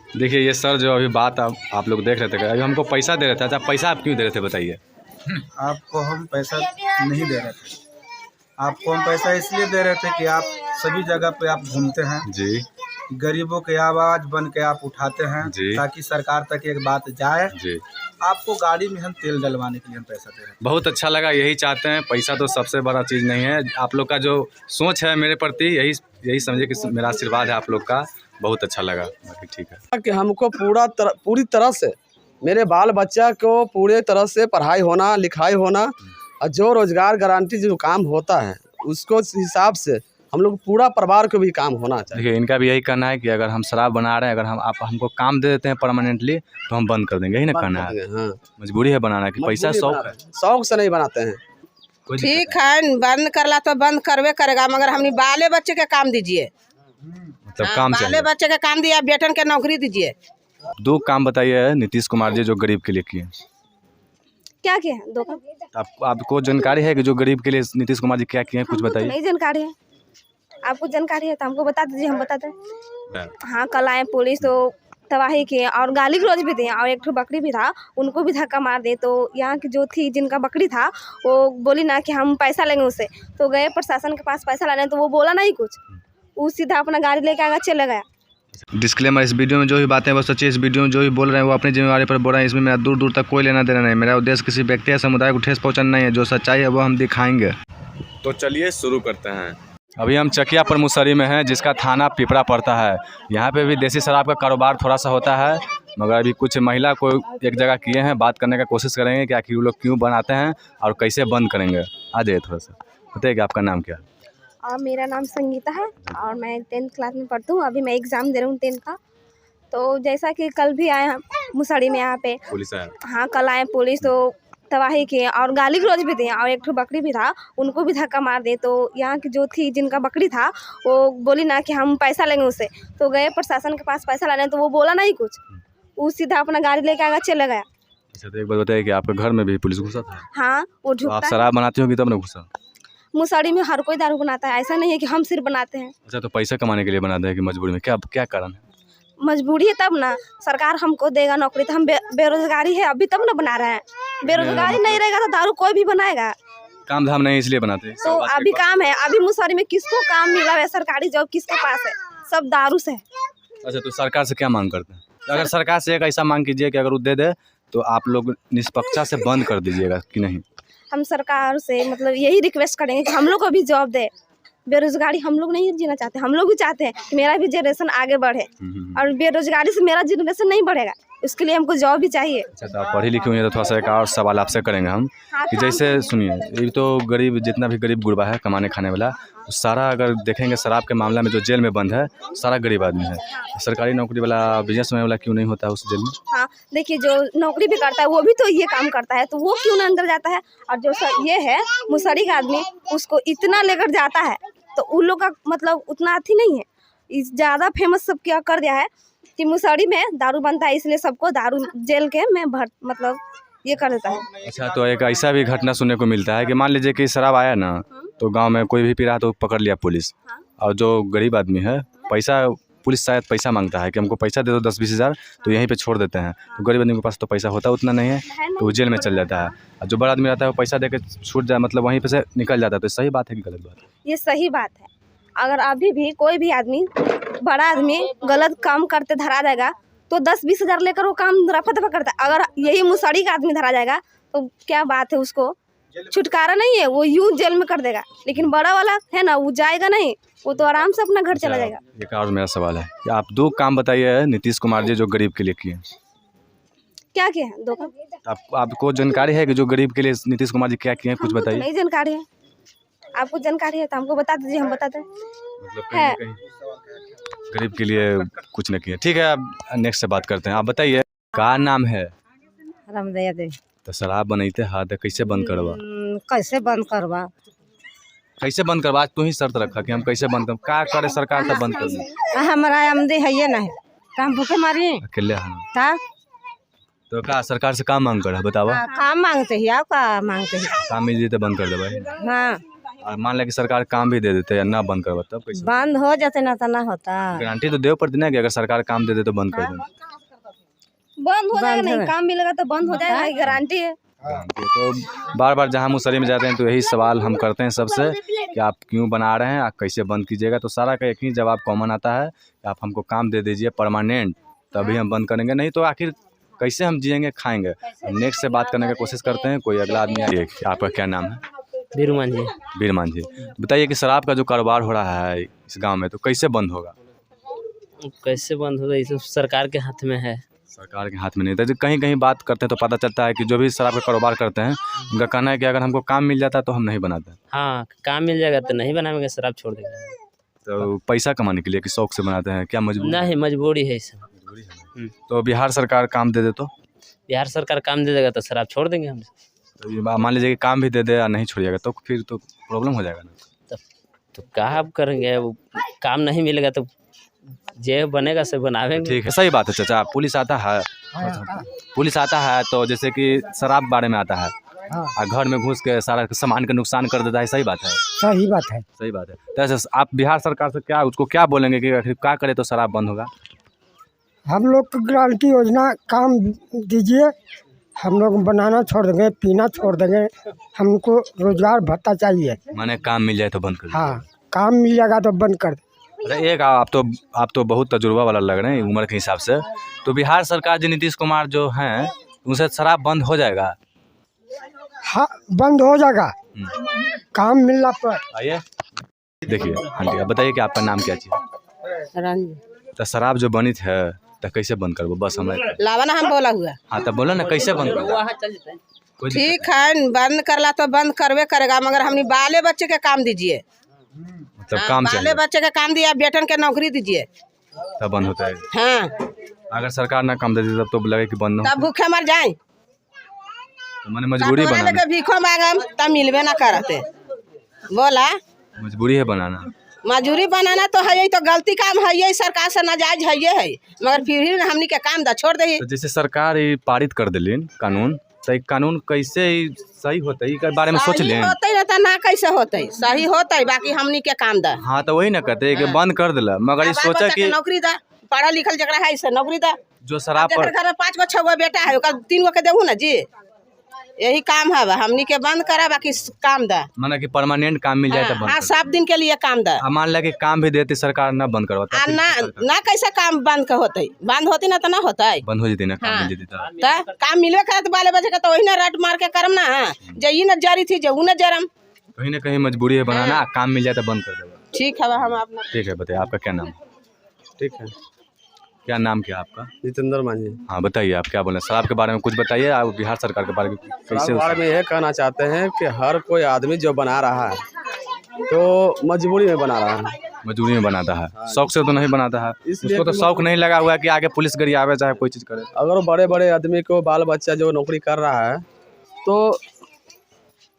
देखिए ये सर जो अभी बात आप लोग देख रहे थे, अभी हमको पैसा दे रहे थे। अच्छा, पैसा आप क्यों दे रहे थे बताइए? आपको हम पैसा नहीं दे रहे थे। आपको हम पैसा इसलिए दे रहे थे कि आप सभी जगह पे आप घूमते हैं जी गरीबों की आवाज़ बन के आप उठाते हैं जी ताकि सरकार तक एक बात जाए। जी, आपको गाड़ी में हम तेल डलवाने के लिए हम पैसा दे रहे हैं। बहुत अच्छा लगा। यही चाहते हैं, पैसा तो सबसे बड़ा चीज़ नहीं है। आप लोग का जो सोच है मेरे प्रति, यही समझे कि मेरा आशीर्वाद है आप लोग का। बहुत अच्छा लगा। बाकी ठीक है कि हमको पूरी तरह से मेरे बाल बच्चा को पूरे तरह से पढ़ाई होना, लिखाई होना और जो रोजगार गारंटी जो काम होता है उसको हिसाब से हम लोग पूरा परिवार को भी काम होना चाहिए। देखिए इनका भी यही कहना है कि अगर हम शराब बना रहे हैं, अगर आप हमको काम दे देते हैं परमानेंटली तो हम बंद कर देंगे। यही ना कहना है? हाँ, मजबूरी है बनाना कि पैसा शौक है, शौक से नहीं बनाते हैं। ठीक है, बंद करला तो बंद करवे करेगा, मगर हमने बाले बच्चे के काम दीजिए। मतलब काम बाले चाहिए। बच्चे के काम दिया, बेटन के नौकरी दीजिए। दो काम बताइए नीतीश कुमार जी जो गरीब के लिए किए। क्या किया है? दो काम। आपको जानकारी है कि जो गरीब के लिए नीतीश कुमार जी क्या किए हैं? कुछ हमको तो बताइए। नहीं जानकारी है। आपको जानकारी है तो हमको बता दीजिए, हम बताते हैं। हाँ, कल आए पुलिस तो तबाही किए और गाली गलौज भी दिए, और एक ठो बकरी भी था उनको भी धक्का मार दे। तो यहाँ की जो थी जिनका बकरी था वो बोली ना कि हम पैसा लेंगे उससे, तो गए प्रशासन के पास पैसा लाने, तो वो बोला नहीं कुछ, वो सीधा अपना गाड़ी लेके आगे चले गया। डिस्क्लेमर, इस वीडियो में जो भी बातें वो सच्ची, इस वीडियो में जो भी बोल रहे हैं वो अपनी जिम्मेदारी पर बोल रहे हैं। इसमें मेरा दूर दूर तक कोई लेना देना नहीं। मेरा उद्देश्य किसी व्यक्ति या समुदाय को ठेस पहुंचाना नहीं है। जो सच्चाई है वो हम दिखाएंगे। तो चलिए शुरू करते हैं। अभी हम चकिया पर मुसहरी में हैं, जिसका थाना पिपरा पड़ता है। यहाँ पे भी देसी शराब का कारोबार थोड़ा सा होता है, मगर अभी कुछ महिला को एक जगह किए हैं। बात करने का कोशिश करेंगे कि आखिर वो लोग क्यों बनाते हैं और कैसे बंद करेंगे। आ जाइए थोड़ा सा, बताइए कि आपका नाम क्या है? और मेरा नाम संगीता है और मैं 10th क्लास में पढ़ती हूँ। अभी मैं एग्ज़ाम दे रही हूँ 10th का। तो जैसा कि कल भी आए हम मुसहरी में यहाँ पे। पुलिस आया? हाँ, कल आए पुलिस तो तबाही किए और गाली गलौज भी दिए, और एक ठो बकरी भी था उनको भी धक्का मार दे। तो यहाँ की जो थी जिनका बकरी था वो बोली ना कि हम पैसा लेंगे उससे, तो गए प्रशासन के पास पैसा लाने, तो वो बोला नहीं कुछ, वो सीधा अपना गाड़ी लेके आगे चले गया। अच्छा, तो एक बात बताइए कि आपके घर में भी पुलिस घुसा था? हाँ, वो तो आप झुकता। शराब बनाती होगी तब ना घुसा? मुसहरी में हर कोई दारू बनाता है, ऐसा नहीं है कि हम सिर्फ बनाते हैं। अच्छा, तो पैसा कमाने के लिए बनाते हैं कि मजबूरी में? क्या कारण है? मजबूरी है तब ना, सरकार हमको देगा नौकरी तो हम बेरोजगारी है अभी तब ना बना रहे हैं। बेरोजगारी नहीं रहेगा तो दारू कोई भी बनाएगा। काम धाम नहीं इसलिए बनाते? तो अभी काम है, अभी मुसहरी में किसको काम मिला है? सरकारी जॉब किसके पास है? सब दारू से है। अच्छा, तो सरकार से क्या मांग करते हैं? अगर सरकार से एक ऐसा मांग कीजिए कि अगर वो दे दे तो आप लोग निष्पक्षता से बंद कर दीजिएगा कि नहीं? हम सरकार से मतलब यही रिक्वेस्ट करेंगे कि हम लोग को भी जॉब दे। बेरोजगारी हम लोग नहीं जीना चाहते, हम लोग भी चाहते हैं कि मेरा भी जनरेशन आगे बढ़े, और बेरोजगारी से मेरा जनरेशन नहीं बढ़ेगा, उसके लिए हमको जॉब भी चाहिए। अच्छा, तो आप पढ़ी लिखी हुई हैं तो थोड़ा सा एक और सवाल आपसे करेंगे हम कि जैसे सुनिए, ये तो गरीब, जितना भी गरीब गुरबा है कमाने खाने वाला, तो सारा अगर देखेंगे शराब के मामला में जो जेल में बंद है सारा गरीब आदमी है। सरकारी नौकरी वाला, बिजनेसमैन वाला क्यों नहीं होता है उस जेल में? हाँ, देखिए जो नौकरी भी करता है वो भी तो ये काम करता है, तो वो क्यों ना अंदर जाता है? और जो ये है मुसहरी का आदमी, उसको इतना लेकर जाता है तो उन लोग का मतलब उतना अथी नहीं है। इस ज़्यादा फेमस सब क्या कर दिया है कि मुसहरी में दारू बनता है, इसलिए सबको दारू जेल के में मतलब ये कर देता है। अच्छा, तो एक ऐसा भी घटना सुनने को मिलता है कि मान लीजिए कि शराब आया ना, तो गांव में कोई भी पी रहा तो पकड़ लिया पुलिस, और जो गरीब आदमी है पैसा, पुलिस शायद पैसा मांगता है कि हमको पैसा दे दो 10-20 हज़ार, तो यहीं पे छोड़ देते हैं। तो गरीब आदमी के पास तो पैसा होता उतना नहीं है, तो वो जेल में चल जाता है। और जो बड़ा आदमी रहता है वो पैसा दे के छूट जाए, मतलब वहीं पे से निकल जाता है। तो सही बात है कि गलत बात है? ये सही बात है। अगर अभी भी कोई भी आदमी, बड़ा आदमी गलत काम करते धरा जाएगा तो 10-20 हज़ार लेकर वो काम रफा दफा करता है। अगर यही मुसहरी का आदमी धरा जाएगा तो क्या बात है, उसको छुटकारा नहीं है, वो यूं जेल में कर देगा। लेकिन बड़ा वाला है ना, वो जाएगा नहीं, वो तो आराम से अपना घर चला जाएगा। एक और मेरा सवाल है कि आप दो काम बताइए नीतीश कुमार जी जो गरीब के लिए किए। क्या किया है? दो काम। आपको जानकारी है कि जो गरीब के लिए नीतीश कुमार जी क्या किए हैं? कुछ हमको तो बताइए। नहीं जानकारी है। आपको जानकारी है तो हमको बता दीजिए, हम बताते हैं। मतलब कहीं ना कहीं गरीब के लिए कुछ नहीं किए। ठीक है, अब नेक्स्ट से बात करते हैं। आप बताइए का नाम है? रामदया देवी। तो शराब बनैते हाथ कैसे बंद करवा? कैसे बंद करवा? कैसे बंद करवा? आज तू ही शर्त रखा कि हम कैसे बंद कर, का करे सरकार तब बंद कर दे। हमारा आमदे है ये नहीं, काम भूखे मारी अकेले हैं था। तो का सरकार से काम मांग कर बतावा? काम मांगते ही, आप का मांगते ही? काम मिल जाए तो बंद कर दे भाई। हाँ, और मान लिया कि सरकार काम भी दे देते या ना बंद करवा तब कैसे? बंद हो जाते ना तो ना होता। गारंटी तो देव पड़ती ना कि अगर सरकार काम दे दे तो बंद कर दें। बंद हो जाएगा, बंद नहीं है। काम मिलेगा तो बंद हो जाएगा, ये गारंटी है। तो बार बार जहाँ मुसहरी में जाते हैं तो यही सवाल हम करते हैं सबसे कि आप क्यों बना रहे हैं, आप कैसे बंद कीजिएगा। तो सारा का एक ही जवाब कॉमन आता है कि आप हमको काम दे दीजिए परमानेंट, तभी हम बंद करेंगे, नहीं तो आखिर कैसे हम जिएंगे खाएंगे। नेक्स्ट से बात करने की कोशिश करते हैं, कोई अगला आदमी आइए। आपका क्या नाम है? बीरमान जी। बीरमान जी, बताइए कि शराब का जो कारोबार हो रहा है इस गांव में तो कैसे बंद होगा? कैसे बंद होगा, ये सब सरकार के हाथ में है। सरकार के हाथ में नहीं था। कहीं कहीं बात करते हैं तो पता चलता है कि जो भी शराब का कारोबार करते हैं उनका कहना है कि अगर हमको काम मिल जाता तो हम नहीं बनाते। हाँ, काम मिल जाएगा तो नहीं बनाएंगे, शराब छोड़ देंगे। तो पैसा कमाने के लिए कि शौक से बनाते हैं, क्या मजबूरी? नहीं, मजबूरी है सब। तो बिहार सरकार काम दे दे तो बिहार सरकार काम दे देगा तो शराब छोड़ देंगे हम। तो ये मान लीजिए कि काम भी दे दे या नहीं छोड़िएगा तो फिर तो प्रॉब्लम हो जाएगा ना। तो क्या अब करेंगे, वो काम नहीं मिलेगा तो जे बनेगा से बनावेंगे। ठीक है, सही बात है चाचा। पुलिस आता है, पुलिस आता है तो जैसे कि शराब बारे में आता है और घर में घुस के सारा सामान का नुकसान कर देता है, सही बात है? सही बात है। सही बात है। तो ऐसे आप बिहार सरकार से क्या उसको क्या बोलेंगे कि आखिर क्या करे तो शराब बंद होगा? हम लोग को गारंटी योजना काम दीजिए, हम लोग बनाना छोड़ देंगे, पीना छोड़ देंगे, हमको रोजगार भत्ता चाहिए। माने काम मिल जाए तो बंद कर दीजिए। हाँ, काम मिल जाएगा तो बंद कर। अरे एक आप तो बहुत तजुर्बा वाला लग रहे हैं उम्र के हिसाब से। तो बिहार सरकार जो नीतीश कुमार जो हैं उनसे शराब बंद हो जाएगा? हाँ, बंद हो जाएगा काम मिलना पर। आइए देखिए आंटी, आप बताइए कि आपका नाम क्या चाहिए? तो शराब जो बनी है तो कैसे बंद करबो? बस हमें लावाना हम बोला हुआ। हाँ तो बोलो ना कैसे बंद करबो? ठीक है, बंद करला तो बंद करवे करेगा, मगर हमने बाले बच्चे के काम दीजिए। मतलब काम बाले चाहिए बच्चे के काम दिया, बेटन के नौकरी दीजिए, तब बंद होता है। हाँ, अगर सरकार ना काम देती तब तो लगे कि बंद तब भूखे मर जाए। तो मैंने मजबूरी बनाना, भीखो मांगम तब मिलवे ना करते। बोला मजबूरी है बनाना। मजूरी बनाना तो है, तो गलती काम है, यही सरकार से नाजायज है, मगर फिर भी हमनी के काम दा छोड़ दे। तो जैसे सरकार ये पारित कर दिलीन कानून, तो ये कानून कैसे सही होता है इसके बारे में सोच लें। होते ना तो ना कैसे होते, सही होते, बाकी हमनी के काम दा। हाँ तो वही ना कहते कि बंद कर दिला, मगर ये सोचा कि नौकरी दा, पढ़ा लिखल जगह है से नौकरी दा। जो शराब पर घर में 5 गो 6 गो बेटा है, 3 गो के देहू ना जी, यही काम है हमनी के बंद करा, बाकी काम दा। माना कि परमानेंट काम मिल जाए तो बंद हाँ, कर। 7 दिन के लिए काम दा। अब मान लिया कि काम भी देती सरकार ना बंद करवाता ना ना कैसे काम बंद के होते, बंद होती ना तो ना होता है। बंद हो जाती ना, काम हाँ। मिल जाती तो। तो काम मिलवे करे तो बाले बच्चे का तो वही ना रट मार के करम ना, जई न जारी थी जो न जरम। कहीं ना कहीं मजबूरी है बनाना, काम मिल जाए तो बंद कर देगा। ठीक है, हम अपना ठीक है, बताइए आपका क्या नाम है? ठीक है। क्या नाम क्या आपका? जितेंद्र मांझी। हाँ बताइए आप क्या बोले, शराब के बारे में कुछ बताइए। आप बिहार सरकार के बारे में कैसे? बारे में यह कहना चाहते हैं कि हर कोई आदमी जो बना रहा है तो मजबूरी में बना रहा है, मजबूरी में बनाता है, शौक से तो नहीं बनाता है। इसलिए उसको तो शौक नहीं लगा हुआ है कि आगे पुलिस गड़ी आवे चाहे कोई चीज़ करे। अगर बड़े बड़े आदमी को बाल बच्चा जो नौकरी कर रहा है तो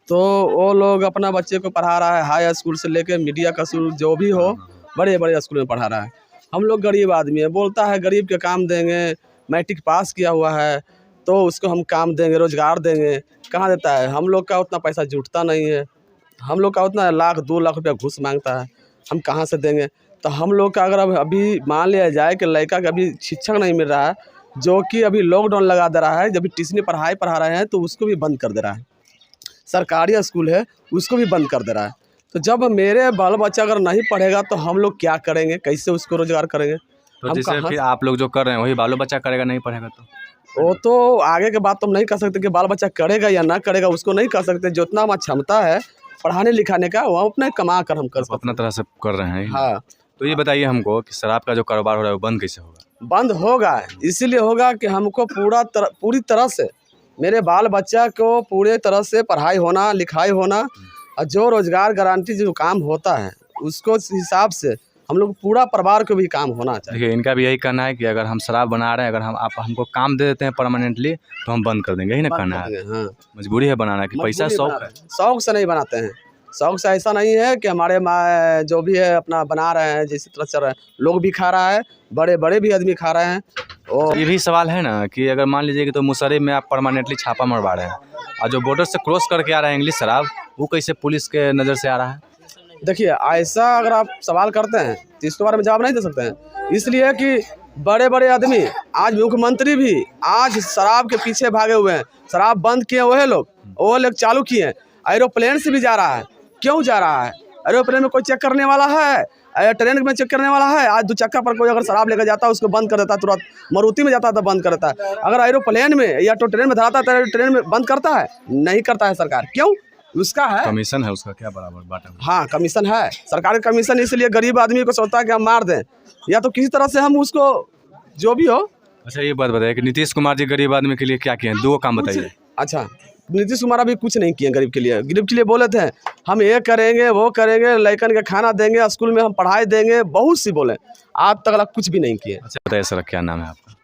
वो लोग अपना बच्चे को पढ़ा रहा है, हाई स्कूल से लेकर मीडिया का स्कूल जो भी हो, बड़े बड़े स्कूल में पढ़ा रहा है। हम लोग गरीब आदमी है, बोलता है गरीब के काम देंगे, मैट्रिक पास किया हुआ है तो उसको हम काम देंगे, रोजगार देंगे, कहाँ देता है? हम लोग का उतना पैसा जुटता नहीं है, हम लोग का उतना 1 लाख 2 लाख रुपया घूस मांगता है, हम कहाँ से देंगे? तो हम लोग का अगर अभी मान लिया जाए कि लड़का का अभी शिक्षक नहीं मिल रहा है, जो कि अभी लॉकडाउन लगा दे रहा है, जब भी ट्यूशन पढ़ाई पढ़ा रहे हैं तो उसको भी बंद कर दे रहा है, सरकारी स्कूल है उसको भी बंद कर दे रहा है। तो जब मेरे बाल बच्चा अगर नहीं पढ़ेगा तो हम लोग क्या करेंगे, कैसे उसको रोजगार करेंगे? तो जैसे फिर आप लोग जो कर रहे हैं वही बालो बच्चा करेगा, नहीं पढ़ेगा तो? वो तो आगे के बात तो हम नहीं कर सकते कि बाल बच्चा करेगा या ना करेगा, उसको नहीं कर सकते। जितना हमारा क्षमता है पढ़ाने लिखाने का वो अपने कमा कर हम कर सकते अपना तरह से कर रहे हैं। हाँ, तो ये बताइए हमको कि शराब का जो कारोबार हो रहा है वो बंद कैसे होगा? बंद होगा इसीलिए होगा कि हमको पूरी तरह से मेरे बाल बच्चा को पूरे तरह से पढ़ाई होना, लिखाई होना, और जो रोजगार गारंटी जो काम होता है उसको हिसाब से हम लोग पूरा परिवार को भी काम होना चाहिए। देखिए इनका भी यही कहना है कि अगर हम शराब बना रहे हैं, अगर आप हमको काम दे देते हैं परमानेंटली तो हम बंद कर देंगे, यही ना कहना है। हाँ, मजबूरी है बनाना कि पैसा शौक है। शौक से नहीं बनाते हैं, शौक से ऐसा नहीं है कि हमारे जो भी है अपना बना रहे हैं, जिस तरह चल रहा है, लोग भी खा रहा है, बड़े बड़े भी आदमी खा रहे हैं। और ये भी सवाल है ना कि अगर मान लीजिए कि तो मुसहरी में आप परमानेंटली छापा मरवा रहे हैं और जो बॉर्डर से क्रॉस करके आ रहा है इंग्लिश शराब, वो कैसे पुलिस के नज़र से आ रहा है? देखिए, ऐसा अगर आप सवाल करते हैं तो इसके बारे में जवाब नहीं दे सकते हैं, इसलिए कि बड़े बड़े आदमी, आज मुख्यमंत्री भी आज शराब के पीछे भागे हुए हैं। शराब बंद किए वो लोग चालू किए हैं। एरोप्लेन से भी जा रहा है। क्यों जा रहा है? एरोप्लेन में कोई चेक करने वाला है? ट्रेन में चेक करने वाला है? आज 2 चक्का पर कोई अगर शराब लेकर जाता है उसको बंद कर देता है तुरंत। मारुति में जाता है तो बंद कर देता है। अगर एरोप्लेन में या तो ट्रेन में धराता है तो ट्रेन में बंद करता है? नहीं करता है सरकार। क्यों? उसका है कमीशन है उसका, क्या बराबर बांटा? हाँ, कमीशन है, सरकारी कमीशन। इसलिए गरीब आदमी को सोचता है कि हम मार दें या तो किसी तरह से हम उसको जो भी हो। अच्छा, ये बात बताइए कि नीतीश कुमार जी गरीब आदमी के लिए क्या किए हैं? 2 काम बताइए। अच्छा, नीतीश कुमार अभी कुछ नहीं किए गरीब के लिए। गरीब के लिए बोले थे हम ये करेंगे वो करेंगे, लड़कन के खाना देंगे, स्कूल में हम पढ़ाई देंगे, बहुत सी बोले। आज तक कुछ भी नहीं किए। अच्छा बताइए सर, क्या नाम है आपका?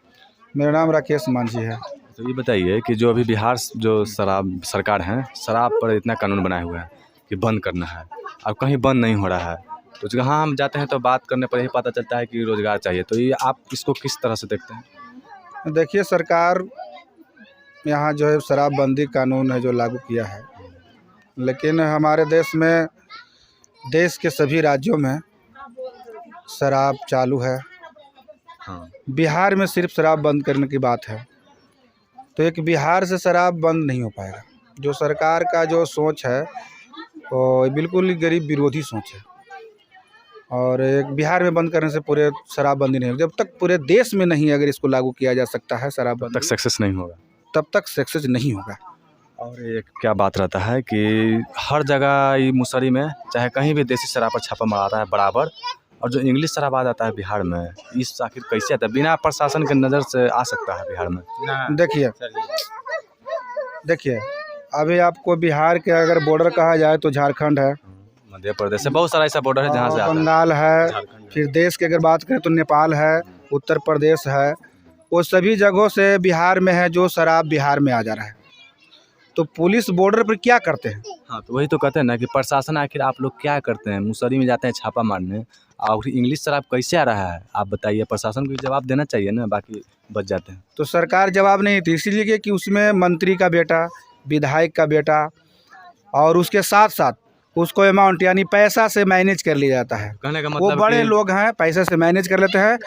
मेरा नाम राकेश मांझी है। तो ये बताइए कि जो अभी बिहार जो शराब सरकार है, शराब पर इतना कानून बनाए हुए हैं कि बंद करना है, अब कहीं बंद नहीं हो रहा है, तो जहाँ हम जाते हैं तो बात करने पर ही पता चलता है कि रोज़गार चाहिए। तो ये आप इसको किस तरह से देखते हैं? देखिए, सरकार यहाँ जो है शराबबंदी कानून है जो लागू किया है, लेकिन हमारे देश में, देश के सभी राज्यों में शराब चालू है। हाँ, बिहार में सिर्फ शराब बंद करने की बात है, तो एक बिहार से शराब बंद नहीं हो पाएगा। जो सरकार का जो सोच है वो बिल्कुल ही गरीब विरोधी सोच है, और एक बिहार में बंद करने से पूरे शराबबंदी नहीं होगी। जब तक पूरे देश में नहीं अगर इसको लागू किया जा सकता है शराब तक सक्सेस नहीं होगा, तब तक सक्सेस नहीं होगा। और एक क्या बात रहता है कि हर जगह ये मुसहरी में चाहे कहीं भी देसी शराब पर छापा मारता है बराबर, और जो इंग्लिश शराब आ जाता है बिहार में, इस आखिर कैसे आता है? बिना प्रशासन के नज़र से आ सकता है बिहार में? देखिए अभी आपको बिहार के अगर बॉर्डर कहा जाए तो झारखंड है, मध्य प्रदेश से बहुत सारा ऐसा बॉर्डर है जहाँ से आता है। बंगाल है, फिर देश की अगर बात करें तो नेपाल है, उत्तर प्रदेश है। वो सभी जगहों से बिहार में है जो शराब बिहार में आ जा रहा है। तो पुलिस बॉर्डर पर क्या करते हैं? हाँ, तो वही तो कहते हैं ना कि प्रशासन आखिर आप लोग क्या करते हैं? मुसहरी में जाते हैं छापा मारने, और इंग्लिश शराब कैसे आ रहा है आप बताइए। प्रशासन को जवाब देना चाहिए ना, बाकी बच जाते हैं। तो सरकार जवाब नहीं देती, इसीलिए कि उसमें मंत्री का बेटा, विधायक का बेटा, और उसके साथ साथ उसको अमाउंट यानी पैसा से मैनेज कर लिया जाता है। कहने का वो मतलब बड़े कि लोग हैं, पैसे से मैनेज कर लेते हैं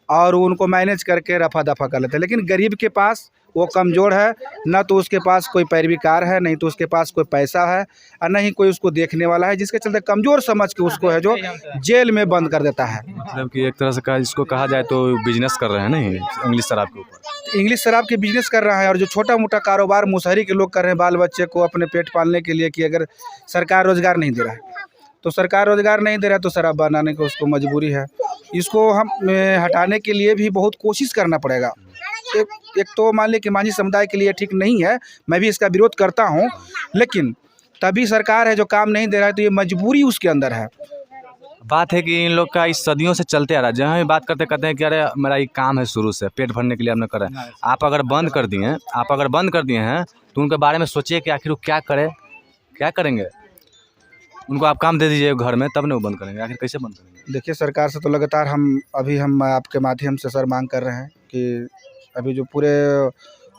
और उनको मैनेज करके रफा दफा कर लेते हैं। लेकिन गरीब के पास, वो कमज़ोर है, ना तो उसके पास कोई पैरवीकार है, नहीं तो उसके पास कोई पैसा है, और नहीं कोई उसको देखने वाला है, जिसके चलते कमज़ोर समझ के उसको है जो जेल में बंद कर देता है। मतलब कि एक तरह से इसको कहा जाए तो बिजनेस कर रहे हैं नहीं इंग्लिश शराब के ऊपर। इंग्लिश शराब के बिजनेस कर रहा है, और जो छोटा मोटा कारोबार मुसहरी के लोग कर रहे हैं बाल बच्चे को अपने पेट पालने के लिए, कि अगर सरकार रोज़गार नहीं दे रहा है, तो सरकार रोज़गार नहीं दे रहा है तो शराब बनाने को उसको मजबूरी है। इसको हम हटाने के लिए भी बहुत कोशिश करना पड़ेगा। एक तो मान लीजिए कि मांझी समुदाय के लिए ठीक नहीं है, मैं भी इसका विरोध करता हूँ, लेकिन तभी सरकार है जो काम नहीं दे रहा है तो ये मजबूरी उसके अंदर है। बात है कि इन लोग का इस सदियों से चलते आ रहा है। जहाँ भी बात करते कहते हैं कि अरे मेरा ये काम है, शुरू से पेट भरने के लिए हमने करा है। आप अगर बंद कर दिए हैं तो उनके बारे में सोचिए कि आखिर वो क्या करेंगे। उनको आप काम दे दीजिए घर में, तब नहीं वो बंद करेंगे। आखिर कैसे बंद करेंगे? देखिए, सरकार से तो लगातार हम आपके माध्यम से सर मांग कर रहे हैं कि अभी जो पूरे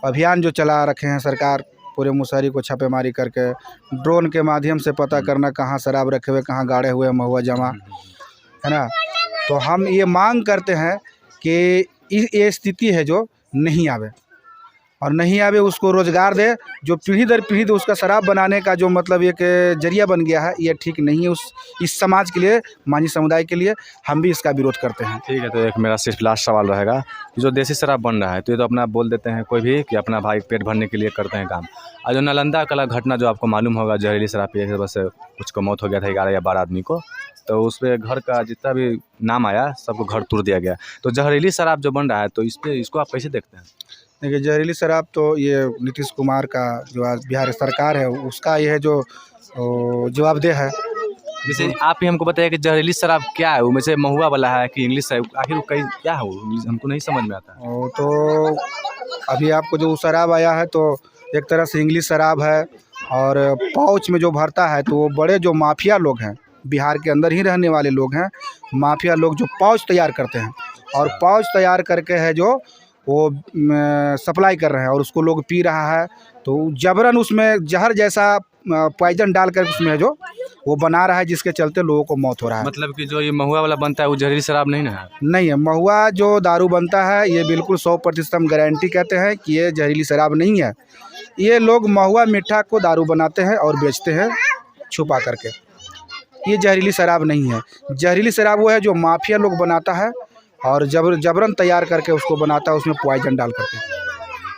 अभियान जो चला रखे हैं सरकार, पूरे मुसहरी को छापेमारी करके ड्रोन के माध्यम से पता करना कहाँ शराब रखे हुए, कहाँ गाड़े हुए महुआ जमा है ना। तो हम ये मांग करते हैं कि ये स्थिति है जो नहीं आवे, और नहीं आवे उसको रोज़गार दे। जो पीढ़ी दर पीढ़ी उसका शराब बनाने का जो मतलब एक जरिया बन गया है, ये ठीक नहीं है इस समाज के लिए, मांझी समुदाय के लिए। हम भी इसका विरोध करते हैं। ठीक है, तो एक मेरा सिर्फ लास्ट सवाल रहेगा कि जो देसी शराब बन रहा है, तो ये तो अपना बोल देते हैं कोई भी कि अपना भाई पेट भरने के लिए करते हैं काम। और जो नालंदा का घटना जो आपको मालूम होगा, जहरीली शराब पीने की वजह से कुछ को मौत हो गया था 11 या 12 आदमी को, तो उस पर घर का जितना भी नाम आया सबको घर तोड़ दिया गया। तो जहरीली शराब जो बन रहा है, तो इसको आप कैसे देखते हैं? देखिए, जहरीली शराब तो ये नीतीश कुमार का जो आज बिहार सरकार है उसका ये है जो जवाबदेह है। जैसे आप ही हमको बताइए कि जहरीली शराब क्या है, वो में से महुआ वाला है कि इंग्लिश है, आखिर वो क्या है, हमको नहीं समझ में आता है। तो अभी आपको जो शराब आया है तो एक तरह से इंग्लिश शराब है, और पाउच में जो भरता है तो वो बड़े जो माफिया लोग हैं, बिहार के अंदर ही रहने वाले लोग हैं, माफिया लोग जो पाउच तैयार करते हैं, और पाउच तैयार करके है जो वो सप्लाई कर रहे हैं, और उसको लोग पी रहा है। तो जबरन उसमें जहर जैसा पॉइजन डाल कर उसमें जो वो बना रहा है, जिसके चलते लोगों को मौत हो रहा है। मतलब कि जो ये महुआ वाला बनता है वो जहरीली शराब नहीं ना है? नहीं है, महुआ जो दारू बनता है ये बिल्कुल 100% हम गारंटी कहते हैं कि ये जहरीली शराब नहीं है। ये लोग महुआ मीठा को दारू बनाते हैं और बेचते हैं छुपा करके। ये जहरीली शराब नहीं है। जहरीली शराब वो है जो माफिया लोग बनाता है और जबरन तैयार करके उसको बनाता है, उसमें पॉइजन डाल करके।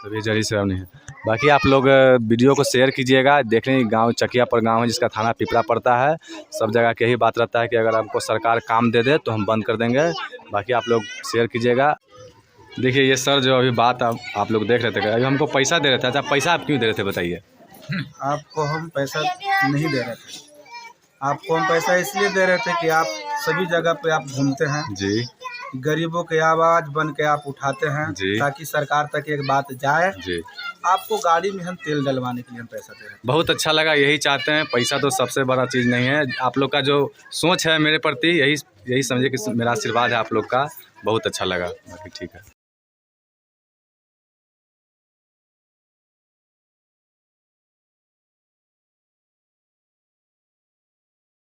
तो ये जहरीली शराब नहीं है। बाकी आप लोग वीडियो को शेयर कीजिएगा। देख लें गाँव चकिया पर गाँव है जिसका थाना पिपरा पड़ता है। सब जगह के यही बात रहता है कि अगर हमको सरकार काम दे दे तो हम बंद कर देंगे। बाकी आप लोग शेयर कीजिएगा। देखिए ये सर जो अभी बात आप लोग देख रहे थे, अभी हमको पैसा दे रहे थे। अच्छा पैसा आप क्यों दे रहे थे बताइए? आपको हम पैसा नहीं दे रहे थे, आपको हम पैसा इसलिए दे रहे थे कि आप सभी जगह पे आप घूमते हैं जी, गरीबों के आवाज़ बन के आप उठाते हैं जी। ताकि सरकार तक एक बात जाए। जी, आपको गाड़ी में हम तेल डलवाने के लिए हम पैसा दे रहे हैं। बहुत अच्छा लगा। यही चाहते हैं, पैसा तो सबसे बड़ा चीज़ नहीं है। आप लोग का जो सोच है मेरे प्रति यही समझिए कि मेरा आशीर्वाद है आप लोग का। बहुत अच्छा लगा। बाकी ठीक है।